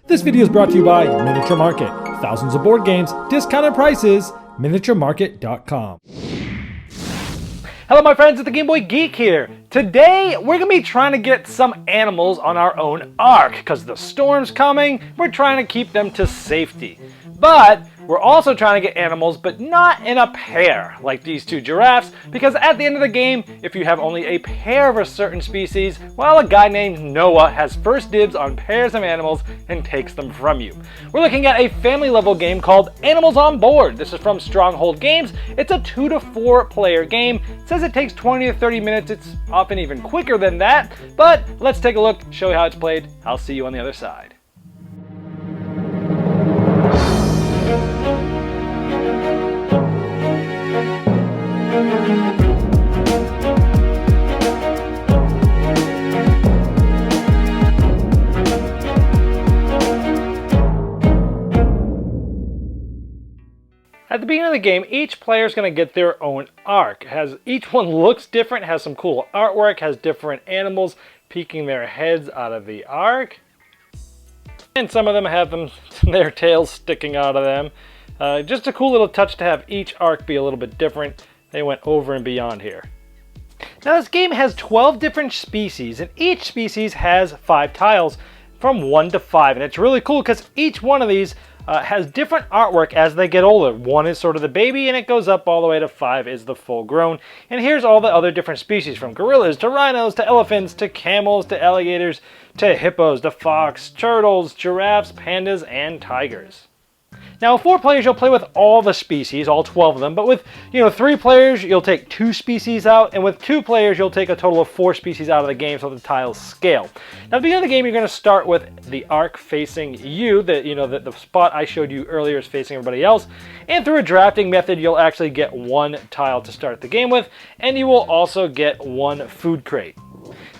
This video is brought to you by Miniature Market. Thousands of board games, discounted prices, miniaturemarket.com. Hello my friends, it's the Game Boy Geek here. Today, we're going to be trying to get some animals on our own ark, because the storm's coming, we're trying to keep them to safety. But, we're also trying to get animals, but not in a pair, like these two giraffes, because at the end of the game, if you have only a pair of a certain species, well, a guy named Noah has first dibs on pairs of animals and takes them from you. We're looking at a family level game called Animals on Board. This is from Stronghold Games. It's a 2 to 4 player game. It says it takes 20 to 30 minutes. It's often even quicker than that, but let's take a look, show you how it's played. I'll see you on the other side. At the beginning of the game, each player is going to get their own ark. Each one looks different, has some cool artwork, has different animals peeking their heads out of the ark. And some of them have their tails sticking out of them. Just a cool little touch to have each ark be a little bit different. They went over and beyond here. Now this game has 12 different species, and each species has 5 tiles from 1 to 5. And it's really cool because each one of these has different artwork as they get older. 1 is sort of the baby, and it goes up all the way to 5 is the full grown. And here's all the other different species, from gorillas to rhinos to elephants to camels to alligators to hippos to fox, turtles, giraffes, pandas, and tigers. Now, with 4 players, you'll play with all the species, all 12 of them, but with 3 players, you'll take 2 species out, and with 2 players, you'll take a total of 4 species out of the game, so the tiles scale. Now, at the beginning of the game, you're going to start with the ark facing you. The spot I showed you earlier is facing everybody else, and through a drafting method, you'll actually get 1 tile to start the game with, and you will also get 1 food crate.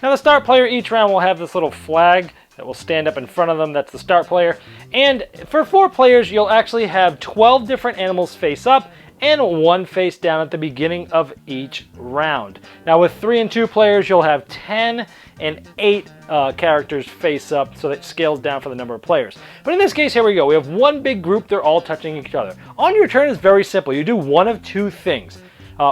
Now, the start player each round will have this little flag that will stand up in front of them. That's the start player. And for 4 players, you'll actually have 12 different animals face up and 1 face down at the beginning of each round. Now with 3 and 2 players, you'll have 10 and 8 characters face up, so that scales down for the number of players. But in this case, here we go. We have 1 big group. They're all touching each other. On your turn is very simple. You do one of 2 things.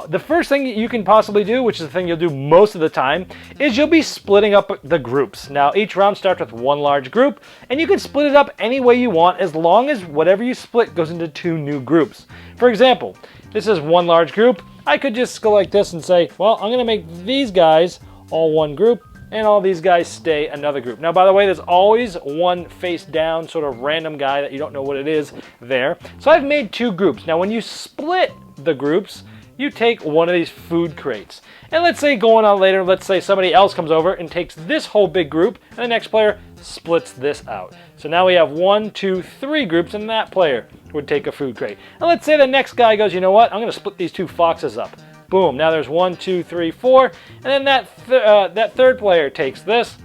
The first thing you can possibly do, which is the thing you'll do most of the time, is you'll be splitting up the groups. Now, each round starts with 1 large group, and you can split it up any way you want as long as whatever you split goes into 2 new groups. For example, this is 1 large group. I could just go like this and say, well, I'm going to make these guys all 1 group, and all these guys stay another group. Now, by the way, there's always 1 face down sort of random guy that you don't know what it is there. So I've made 2 groups. Now, when you split the groups, you take 1 of these food crates. And let's say going on later, let's say somebody else comes over and takes this whole big group, and the next player splits this out. So now we have 1, 2, 3 groups, and that player would take a food crate. And let's say the next guy goes, you know what, I'm going to split these 2 foxes up. Boom, now there's 1, 2, 3, 4, and then that third player takes this.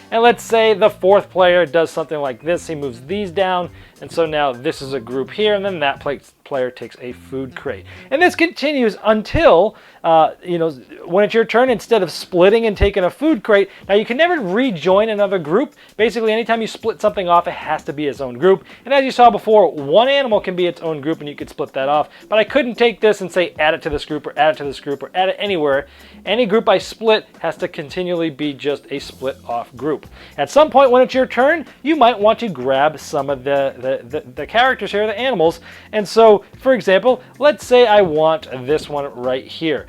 And let's say the 4th player does something like this. He moves these down, and so now this is a group here, and then that player takes a food crate. And this continues until, when it's your turn, instead of splitting and taking a food crate, now you can never rejoin another group. Basically, anytime you split something off, it has to be its own group. And as you saw before, 1 animal can be its own group, and you could split that off. But I couldn't take this and say add it to this group, or add it to this group, or add it anywhere. Any group I split has to continually be just a split off group. At some point when it's your turn, you might want to grab some of the characters here, the animals. And so, for example, let's say I want this one right here.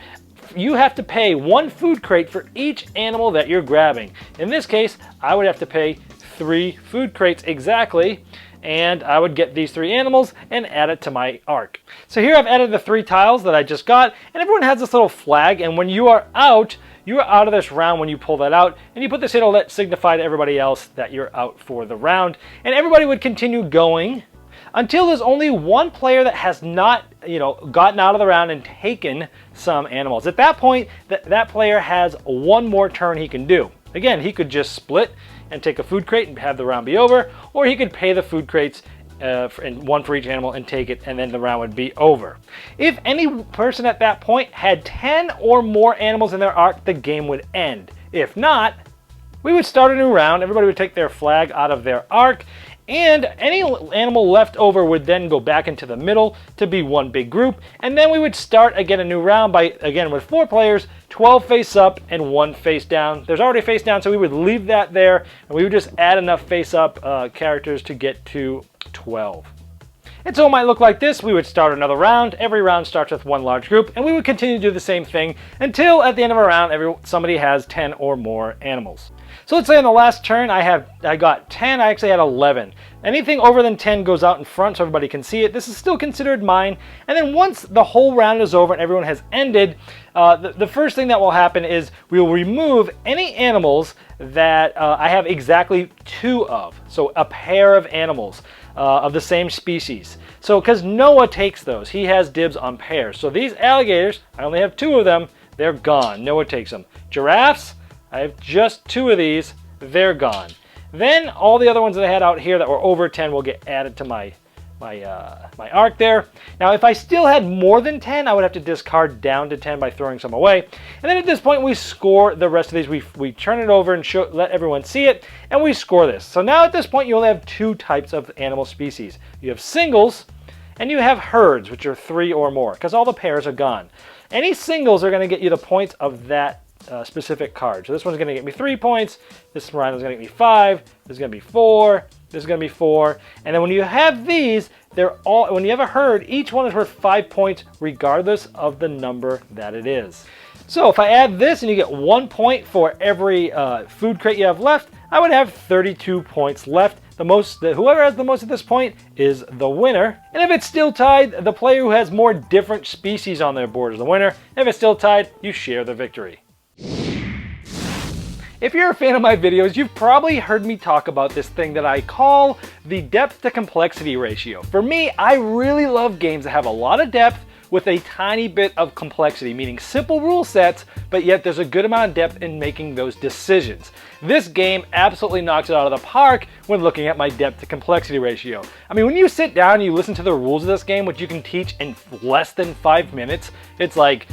You have to pay 1 food crate for each animal that you're grabbing. In this case, I would have to pay 3 food crates exactly, and I would get these 3 animals and add it to my ark. So here I've added the 3 tiles that I just got, and everyone has this little flag, and when you are out of this round when you pull that out, and you put this here to signify to everybody else that you're out for the round, and everybody would continue going until there's only 1 player that has not, gotten out of the round and taken some animals. At that point, that player has 1 more turn he can do. Again, he could just split and take a food crate and have the round be over, or he could pay the food crates and 1 for each animal and take it, and then the round would be over. If any person at that point had 10 or more animals in their ark, the game would end. If not, we would start a new round. Everybody would take their flag out of their arc, and any animal left over would then go back into the middle to be one big group, and then we would start again a new round by, again, with 4 players, 12 face up and 1 face down. There's already face down, so we would leave that there, and we would just add enough face up characters to get to 12. And so it might look like this. We would start another round. Every round starts with 1 large group, and we would continue to do the same thing until at the end of a round, somebody has 10 or more animals. So let's say on the last turn, I got 10. I actually had 11. Anything over than 10 goes out in front so everybody can see it. This is still considered mine. And then once the whole round is over and everyone has ended, the first thing that will happen is we will remove any animals that I have exactly 2 of. So a pair of animals of the same species. So because Noah takes those, he has dibs on pairs. So these alligators, I only have 2 of them. They're gone. Noah takes them. Giraffes, I have just 2 of these. They're gone. Then all the other ones that I had out here that were over 10 will get added to my arc there. Now if I still had more than 10, I would have to discard down to 10 by throwing some away. And then at this point we score the rest of these. We turn it over and let everyone see it, and we score this. So now at this point you only have 2 types of animal species. You have singles and you have herds, which are 3 or more, because all the pairs are gone. Any singles are going to get you the points of that specific card. So this one's going to get me 3 points. This round is going to get me 5. This is going to be 4. This is going to be 4. And then when you have these, when you have a herd, each one is worth 5 points regardless of the number that it is. So if I add this and you get 1 point for every food crate you have left, I would have 32 points left. Whoever has the most at this point is the winner. And if it's still tied, the player who has more different species on their board is the winner. If it's still tied, you share the victory. If you're a fan of my videos, you've probably heard me talk about this thing that I call the depth to complexity ratio. For me, I really love games that have a lot of depth with a tiny bit of complexity, meaning simple rule sets, but yet there's a good amount of depth in making those decisions. This game absolutely knocks it out of the park when looking at my depth to complexity ratio. I mean, when you sit down and you listen to the rules of this game, which you can teach in less than 5 minutes, it's like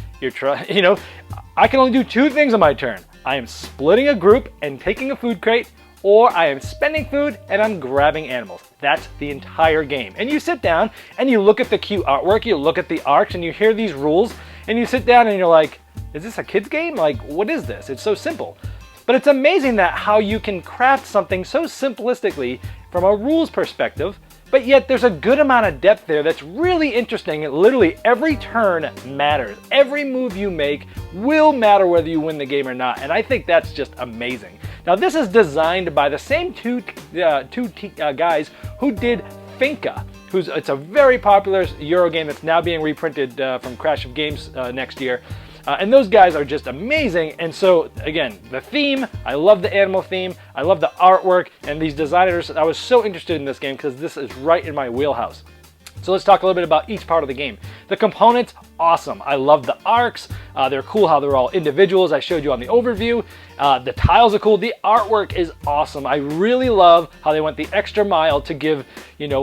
I can only do 2 things on my turn. I am splitting a group and taking a food crate, or I am spending food and I'm grabbing animals. That's the entire game. And you sit down and you look at the cute artwork, you look at the arcs, and you hear these rules, and you sit down and you're like, is this a kid's game? Like, what is this? It's so simple. But it's amazing that how you can craft something so simplistically from a rules perspective, but yet there's a good amount of depth there that's really interesting. Literally every turn matters. Every move you make will matter whether you win the game or not, and I think that's just amazing. Now this is designed by the same two guys who did Finca. It's a very popular Euro game that's now being reprinted from Crash of Games next year. And those guys are just amazing. And so again, the theme, I love the animal theme, I love the artwork, and these designers, I was so interested in this game because this is right in my wheelhouse. So let's talk a little bit about each part of the game. The components, awesome. I love the arcs. They're cool how they're all individuals. I showed you on the overview. The tiles are cool. The artwork is awesome. I really love how they went the extra mile to give,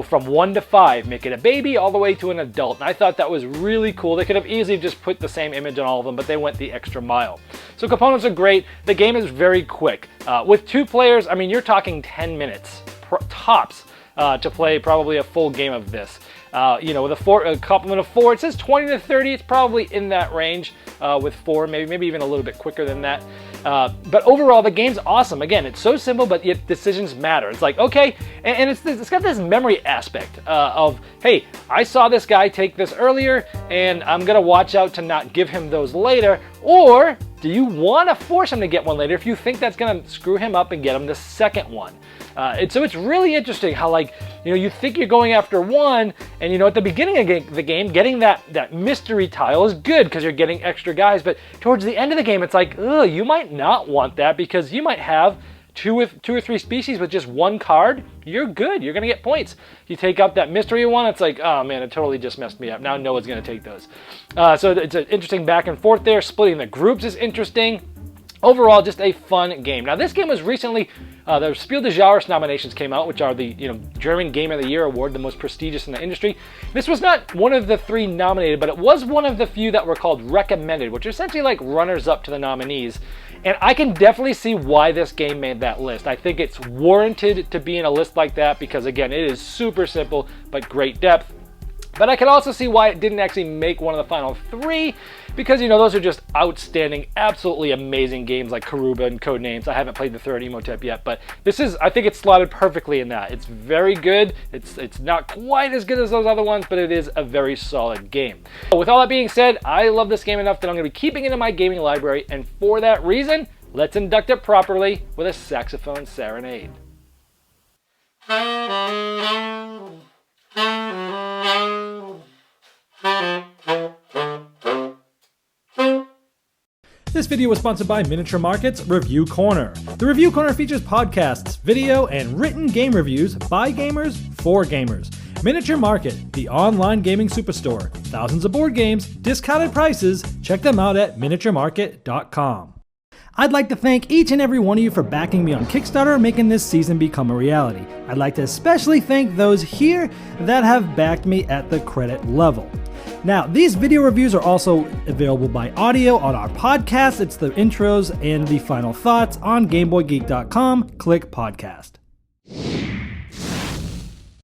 from 1 to 5, make it a baby all the way to an adult. And I thought that was really cool. They could have easily just put the same image on all of them, but they went the extra mile. So components are great. The game is very quick. With 2 players, I mean, you're talking 10 minutes tops to play probably a full game of this. With a complement of 4, it says 20 to 30. It's probably in that range with 4, maybe even a little bit quicker than that. But overall, the game's awesome. Again, it's so simple, but yet decisions matter. It's like, okay, and it's got this memory aspect of, hey, I saw this guy take this earlier, and I'm gonna watch out to not give him those later. Or do you want to force him to get one later if you think that's gonna screw him up and get him the second one? So it's really interesting how, you think you're going after one, and at the beginning of the game, getting that mystery tile is good because you're getting extra guys, but towards the end of the game, it's like, ugh, you might not want that because you might have two or three species with just 1 card. You're good. You're going to get points. You take out that mystery one, it's like, oh man, it totally just messed me up. Now Noah's going to take those. So it's an interesting back and forth there. Splitting the groups is interesting. Overall, just a fun game. Now, this game was recently, the Spiel De Jahres nominations came out, which are the German Game of the Year award, the most prestigious in the industry. This was not one of the 3 nominated, but it was one of the few that were called recommended, which are essentially like runners-up to the nominees. And I can definitely see why this game made that list. I think it's warranted to be in a list like that because, again, it is super simple but great depth. But I can also see why it didn't actually make one of the final 3 because, those are just outstanding, absolutely amazing games like Karuba and Codenames. I haven't played the 3rd Emotep yet, but I think it's slotted perfectly in that. It's very good. It's not quite as good as those other ones, but it is a very solid game. With all that being said, I love this game enough that I'm going to be keeping it in my gaming library, and for that reason, let's induct it properly with a saxophone serenade. This video was sponsored by Miniature Market's Review Corner. The Review Corner features podcasts, video, and written game reviews by gamers for gamers. Miniature Market, the online gaming superstore. Thousands of board games, discounted prices. Check them out at miniaturemarket.com. I'd like to thank each and every one of you for backing me on Kickstarter and making this season become a reality. I'd like to especially thank those here that have backed me at the credit level. Now, these video reviews are also available by audio on our podcast. It's the intros and the final thoughts on GameBoyGeek.com. Click podcast.